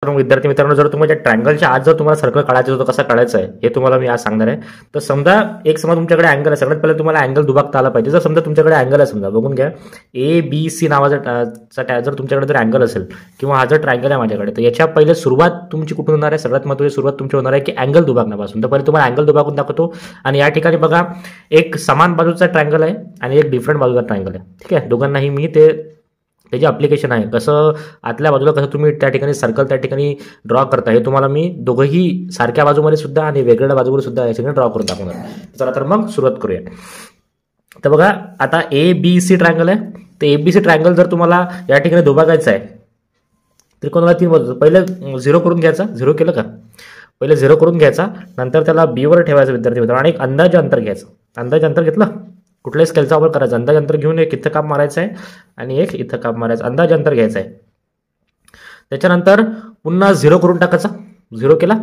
तर विद्यार्थी मित्रांनो, जर तुम्हाला ट्रायंगलच्या आत जर तुम्हाला सर्कल काढायचं होतं, कसं काढायचं आहे हे तुम्हाला मी आज सांगणार आहे. तर समजा तुमच्याकडे अँगल आहे, सगळ्यात पहिले तुम्हाला अँगल दुभागता आला पाहिजे. जर समजा तुमच्याकडे अँगल आहे, समजा बघून घ्या, ABC नावाचा जर तुमच्याकडे जर अँगल असेल किंवा हा जर ट्रायंगल आहे माझ्याकडे, तर याच्या पहिले सुरुवात तुमची कुठून होणार आहे? सगळ्यात महत्त्वाची सुरुवात तुमची होणार आहे की अँगल दुभागण्यापासून. तर पहिले तुम्हाला अँगल दुभागून दाखवतो. आणि या ठिकाणी बघा, एक समान बाजूचा ट्रायंगल आहे आणि एक डिफरंट बाजूचा ट्रायंगल आहे. ठीक आहे, दोघांनाही मी त्याचे अप्लिकेशन आहे, कसं आतल्या बाजूला कसं तुम्ही त्या ठिकाणी सर्कल त्या ठिकाणी ड्रॉ करता हे तुम्हाला मी दोघंही सारख्या बाजूमध्ये सुद्धा आणि वेगवेगळ्या बाजूमध्ये सुद्धा या ठिकाणी ड्रॉ करून दाखवणार. चला तर मग सुरुवात करूया. तर बघा, आता ABC ट्रायंगल आहे. तर ABC ट्रायंगल जर तुम्हाला या ठिकाणी दुभागायचं आहे, त्रिकोणाला 3 बाजू, पहिले 0 करून घ्यायचा. 0 केलं का? पहिले 0 करून घ्यायचा, नंतर त्याला B वर ठेवायचं विद्यार्थी मित्रांनो, आणि एक अंदाजे अंतर घ्यायचं. अंदाजे अंतर घेतलं, कुठल्याही स्केलचा वापर करायचा. अंदाज अंतर घेऊन एक इथं काप मारायचं आहे आणि एक इथं काप मारायचं. अंदाज अंतर घ्यायचं आहे. त्याच्यानंतर पुन्हा 0 करून टाकायचा. 0 केला.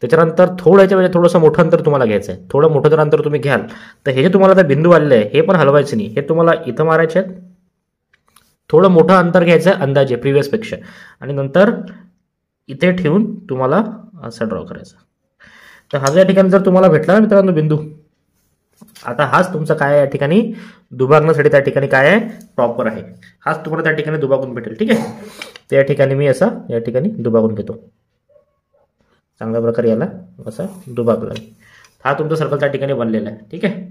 त्याच्यानंतर थोड्याच्या वेळी थोडंसं मोठं अंतर तुम्हाला घ्यायचं आहे. थोडं मोठं जर अंतर तुम्ही घ्याल तर हे जे तुम्हाला आता बिंदू आलेले आहे हे पण हलवायचे नाही, हे तुम्हाला इथं मारायचे आहेत. थोडं मोठं अंतर घ्यायचं आहे अंदाजे प्रिव्हियसपेक्षा, आणि नंतर इथे ठेवून तुम्हाला असं ड्रॉ करायचं. तर हा या ठिकाणी जर तुम्हाला भेटला ना मित्रांनो बिंदू, आता हाच तुमचा काय आहे या ठिकाणी दुभागण्यासाठी त्या ठिकाणी काय आहे प्रॉपर आहे. हाच तुम्हाला त्या ठिकाणी दुभागून भेटेल. ठीक आहे, तर या ठिकाणी मी असा या ठिकाणी दुभागून घेतो. चांगल्या प्रकारे याला असा दुभागला. हा तुमचा सर्कल त्या ठिकाणी बनलेला आहे. ठीक आहे,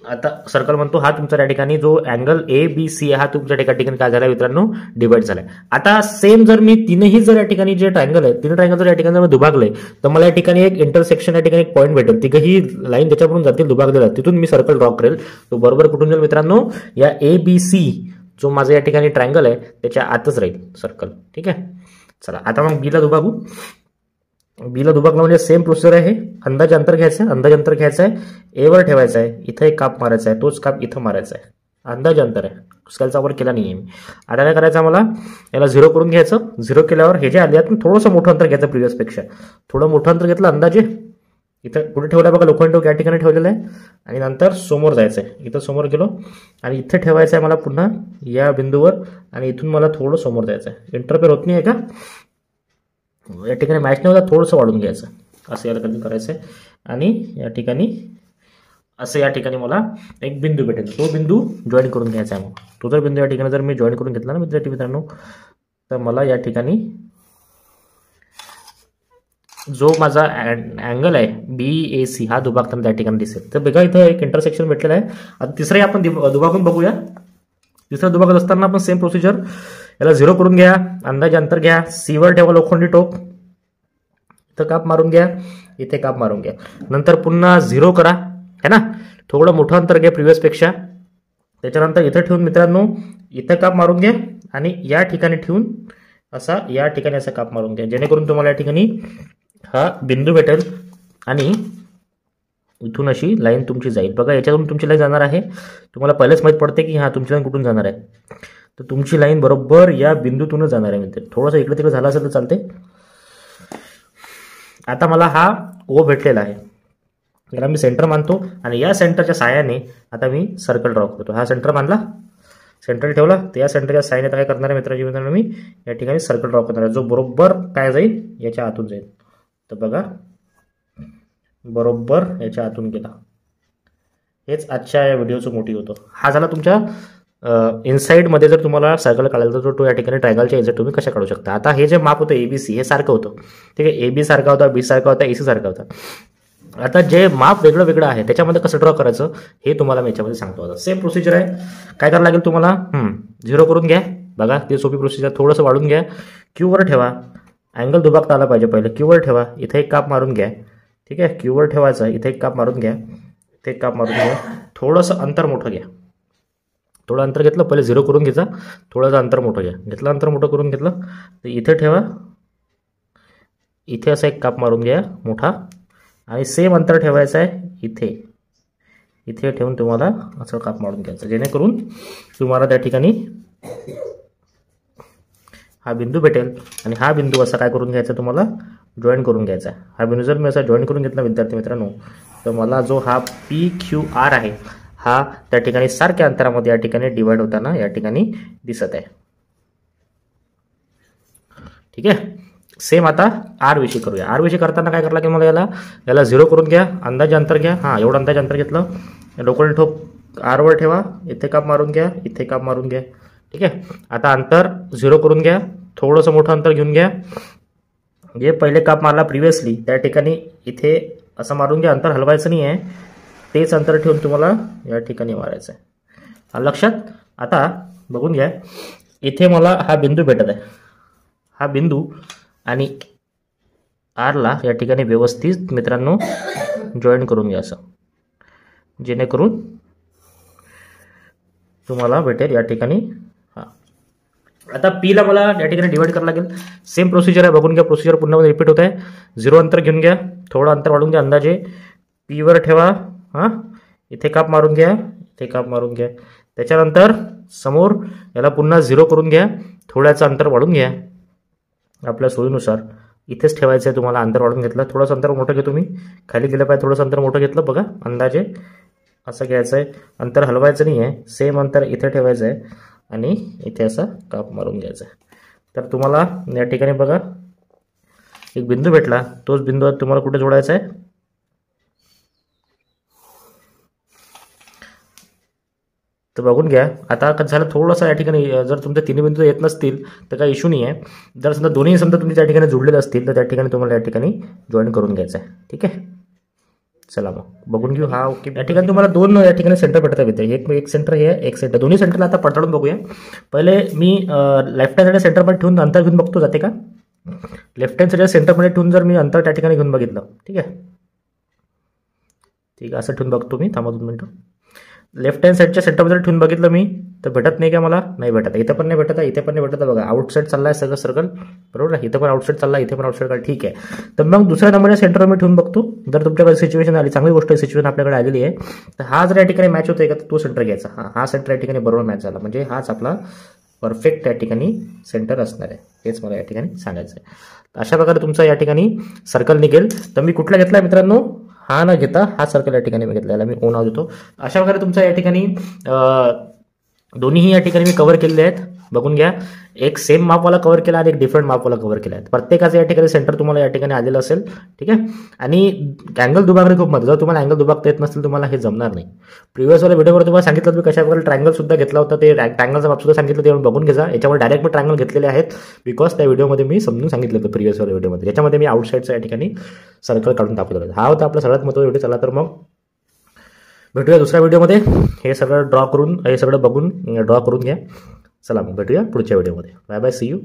आता सर्कल म्हणतो हा तुमचा त्या ठिकाणी जो अँगल ABC हा तुमच्या ठिकाणी काय झाला मित्रांनो, डिवाइड झालाय. आता सेम जर मी तीनही जर या ठिकाणी जे ट्रायंगल आहे, तीन ट्रायंगल जर या ठिकाणी जर दुभागले, तर मला या ठिकाणी एक इंटरसेक्शन या ठिकाणी एक पॉईंट भेटेल. तिघही लाईन त्याच्याकडून जातील दुभागलेला, तिथून मी सर्कल ड्रॉ करेल. तो बरोबर कुठून जाईल मित्रांनो, या ABC जो माझा या ठिकाणी ट्रायंगल आहे त्याच्या आतच राहील सर्कल. ठीक आहे, चला आता मग बीला दुभागू. बीला दुभागला म्हणजे सेम प्रोसिजर आहे. अंदाज अंतर घ्यायचं आहे. अंदाज अंतर घ्यायचं आहे, ए वर ठेवायचं आहे, इथं एक काप मारायचा आहे, तोच काप इथं मारायचा आहे. अंदाज अंतर आहे, स्केलचा वापर केला नाहीये मी. आता काय करायचं मला, याला 0 करून घ्यायचं. 0 केल्यावर हे जे आले आहेत थोडंसं मोठं अंतर घ्यायचं प्रिव्हियसपेक्षा. थोडं मोठं अंतर घेतलं अंदाजे. इथं कुठे ठेवलं बघा, लोखंड टोक या ठिकाणी ठेवलेलं आहे. आणि नंतर समोर जायचं आहे. इथं समोर गेलो आणि इथं ठेवायचं आहे मला पुन्हा या बिंदूवर, आणि इथून मला थोडं समोर जायचं आहे. इंटरफेअर होत नाही आहे का? या ठिकाणी मॅच नाही होता, थोडंसं वाढून घ्यायचं. असं याला कधी करायचं आहे. आणि या ठिकाणी असं या ठिकाणी मला एक बिंदू भेटेल, तो बिंदू जॉईन करून घ्यायचा आहे. मग तो जर बिंदू या ठिकाणी जर मी जॉईन करून घेतला ना मित्रांनो, तर मला या ठिकाणी जो माझा अँगल आहे BAC हा दुभागताना त्या ठिकाणी दिसेल. तर बघा इथं एक इंटरसेक्शन भेटलेलं आहे. आता तिसरंही आपण दुभागून बघूया. तिसरं दुभागत असताना आपण सेम प्रोसिजर, याला 0 करून घ्या, अंदाजे अंतर घ्या, C वर ठेवा लोखंडी टोक, इथं काप मारून घ्या, इथे काप मारून घ्या. नंतर पुन्हा 0 करा, है ना, थोडं मोठं अंतर घ्या प्रिव्हियसपेक्षा. त्याच्यानंतर इथं ठेवून मित्रांनो इथं काप मारून घ्या, आणि या ठिकाणी ठेवून असा या ठिकाणी असा काप मारून घ्या, जेणेकरून तुम्हाला या ठिकाणी हा बिंदू भेटेल. आणि इथून अशी लाईन तुमची जाईल. बघा याच्यातून तुमची लाईन जाणार आहे. तुम्हाला पहिलेच माहीत पडते की हा तुमची लाईन कुठून जाणार आहे. तर तुमची लाईन बरोबर या बिंदूतूनच जाणार आहे मित्र. थोडंसं इकडे तिकडे झालं असेल तर चालते. आता मला हा O भेटलेला आहे, याला मी सेंटर मानतो, आणि या सेंटरच्या साहाय्याने आता मी सर्कल ड्रॉ करतो. हा सेंटर मानला, सेंटर ठेवला, तर या सेंटरच्या साहाय्याने काय करणार आहे मित्रांनो, मी या ठिकाणी सर्कल ड्रॉ करणार आहे, जो बरोबर काय जाईल, याच्या आतून जाईल. तर बघा बरोबर याच्या आतून गेला. हेच आजच्या या व्हिडिओचं मोटिव्ह होतं. हा झाला तुमच्या इनसाइड मध्ये जर तुम्हाला सर्कल काढायचा तर तो या ठिकाणी ट्रायंगलच्या इनसाइड तुम्ही कशा काढू शकता. आता हे जे माप होतं ABC हे सारखं होतं. ठीक आहे, AB सारखा होता, B सारखा होता, AC सारखा होता. आता जे माप वेगळं वेगळं आहे त्याच्यामध्ये कसं ड्रॉ करायचं हे तुम्हाला मी याच्यामध्ये सांगतो. आता सेम प्रोसिजर आहे. काय करायला लागेल तुम्हाला, 0 करून घ्या. बघा ते सोपी प्रोसिजर. थोडंसं वाढून घ्या, Q वर ठेवा. अँगल दुभागता आला पाहिजे. पहिले Q वर ठेवा, इथे एक काप मारून घ्या. ठीक आहे, Q वर ठेवायचं, इथे एक काप मारून घ्या, इथे एक काप मारून घ्या. थोडंसं अंतर मोठं घ्या. थोडं अंतर घेतलं, पहिले 0 करून घ्यायचा, थोडंसं अंतर मोठं घ्या. घेतलं अंतर मोठं करून घेतलं, तर इथे ठेवा, इथे असा एक काप मारून घ्या मोठा, आणि सेम अंतर ठेवायचं आहे इथे. इथे ठेवून तुम्हाला असं काप मारून घ्यायचं, जेणेकरून तुम्हाला त्या ठिकाणी हा बिंदू भेटेल. आणि हा बिंदू असा काय करून घ्यायचा, तुम्हाला जॉईन करून घ्यायचा. हा बिंदू जर मी असा जॉईन करून घेतला विद्यार्थी मित्रांनो, तर मला जो हा PQR आहे हा त्या ठिकाणी सारख्या अंतरामध्ये या ठिकाणी डिवाइड होताना या ठिकाणी दिसत आहे. ठीक आहे. सेम आता आर विषयी करूया. आर विषयी करताना काय करायला लागेल मला, याला 0 करून घ्या, अंदाजे अंतर घ्या. हां, एवढं अंदाजे अंतर घेतलं, डोकं ठोक आरवर ठेवा, इथे काप मारून घ्या, इथे काप मारून घ्या. ठीक आहे. आता अंतर 0 करून घ्या, थोडंसं मोठं अंतर घेऊन घ्या. जे पहिले काप मारला प्रिव्हियसली त्या ठिकाणी इथे असं मारून घ्या. अंतर हलवायचं नाही आहे, तेच अंतर ठेवून तुम्हाला या ठिकाणी मारायचं आहे. लक्षात. आता बघून घ्या, इथे मला हा बिंदू भेटत आहे. हा बिंदू आणि आरला या ठिकाणी व्यवस्थित मित्रांनो जॉईन करून घ्या, असं जेणेकरून तुम्हाला भेटेल या ठिकाणी. हां, आता पीला मला या ठिकाणी डिवाइड करावं लागेल. सेम प्रोसिजर आहे, बघून घ्या. प्रोसिजर पुन्हा रिपीट होत आहे. 0 अंतर घेऊन घ्या, थोडं अंतर वाढून घ्या, अंदाजे पीवर ठेवा. हां, इथे काप मारून घ्या, इथे काप मारून घ्या. त्याच्यानंतर समोर याला पुन्हा 0 करून घ्या, थोड्याचं अंतर वाढून घ्या आपल्या सोयीनुसार. इथेच ठेवायचं आहे तुम्हाला. अंतर वाढून घेतलं, थोडंसं अंतर मोठं घे तुम्ही, खाली गेलं पाहिजे, थोडंसं अंतर मोठं घेतलं बघा, अंदाजे असं घ्यायचं आहे. अंतर हलवायचं नाही आहे, सेम अंतर इथे ठेवायचं आहे आणि इथे असं काप मारून घ्यायचं आहे. तर तुम्हाला या ठिकाणी बघा एक बिंदू भेटला. तोच बिंदू तुम्हाला कुठे जोडायचा आहे, तर बघून घ्या. आता कसं झालं, थोडंसं या ठिकाणी जर तुमचे तिन्ही बिंदू येत नसतील तर काही इश्यू नाही आहे. जर समजा दोन्ही समजा तुम्ही त्या ठिकाणी जोडलेले असतील तर त्या ठिकाणी तुम्हाला या ठिकाणी जॉईन करून घ्यायचं आहे. ठीक आहे. चला मग बघून घेऊ. हा ओके. या ठिकाणी तुम्हाला 2 या ठिकाणी सेंटर भेटत आहेत. एक सेंटर हे आहे, एक सेंटर. दोन्ही सेंटरला आता पडताळून बघूया. पहिले मी लेफ्ट हँड साईड सेंटरमध्ये ठेवून अंतर घेऊन बघतो, जाते का. लेफ्ट हँड साईड सेंटरमध्ये ठेवून जर मी अंतर त्या ठिकाणी घेऊन बघितलं, ठीक आहे, ठीक आहे, असं ठेवून बघतो मी. थांबा 2 मिनिटं. लेफ्ट हँड साईडच्या सेंटरमध्ये ठेवून बघितलं मी, तर भेटत नाही का मला, नाही भेटत. इथं पण नाही भेटत आहे, इथे पण नाही भेटत आहे. बघा आउटसाईड चालला आहे सगळं सर्कल, बरोबर आहे. इथं पण आउटसाईड चालला, इथे पण आउटसाईड. ठीक आहे. तर मग दुसऱ्या नंबरच्या सेंटरवर मी ठेवून बघतो. जर तुमच्याकडे सिच्युएशन आली, चांगली गोष्ट आहे, सिच्युएशन आपल्याकडे आलेली आहे, तर हा जर या ठिकाणी मॅच होतोय का, तो सेंटर घ्यायचा. हा सेंटर या ठिकाणी बरोबर मॅच झाला, म्हणजे हाच आपला परफेक्ट या ठिकाणी सेंटर असणार आहे. हेच मला या ठिकाणी सांगायचं आहे. अशा प्रकारे तुमचा या ठिकाणी सर्कल निघेल. तर मी कुठला घेतला मित्रांनो, हा न घेता हा सर्कल या ठिकाणी मी घेतलेला, मी ओ नाव देतो. अशा प्रकारे तुमचा या ठिकाणी दोन्हीही या ठिकाणी मी कव्हर केलेले आहेत. बघून घ्या, एक सेम मापवाला कव्हर केला आणि एक डिफरंट मापवाला कव्हर केला आहे. प्रत्येकाचं या ठिकाणी सेंटर तुम्हाला या ठिकाणी आलेलं असेल. ठीक आहे. आणि अँगल दुभागणे खूप महत्त्वाचं. जर तुम्हाला अँगल दुभागता येत नसेल तुम्हाला हे जमणार नाही. प्रिव्हियसवाल्या व्हिडिओवर तुम्हाला सांगितलं मी कशा प्रकारे ट्रायंगल सुद्धा घेतला होता, ते ट्रायंगलचा माप सुद्धा सांगितलं, ते बघून घ्या. याच्यावर डायरेक्ट मी ट्रायंगल घेतलेले आहेत, बिकॉज त्या व्हिडिओमध्ये मी समजून सांगितलं होतं प्रिव्हियसवाल्या व्हिडिओमध्ये. याच्यामध्ये मी आउटसाईडचा या ठिकाणी सर्कल काढून दाखवलं. हा होता आपला सगळ्यात महत्त्वाचा व्हिडिओ. चला तर मग भेटूया दुसऱ्या व्हिडिओमध्ये. हे सगळं ड्रॉ करून, हे सगळं बघून ड्रॉ करून घ्या. चला मग भेटूया पुढच्या व्हिडिओमध्ये. Bye bye, see you.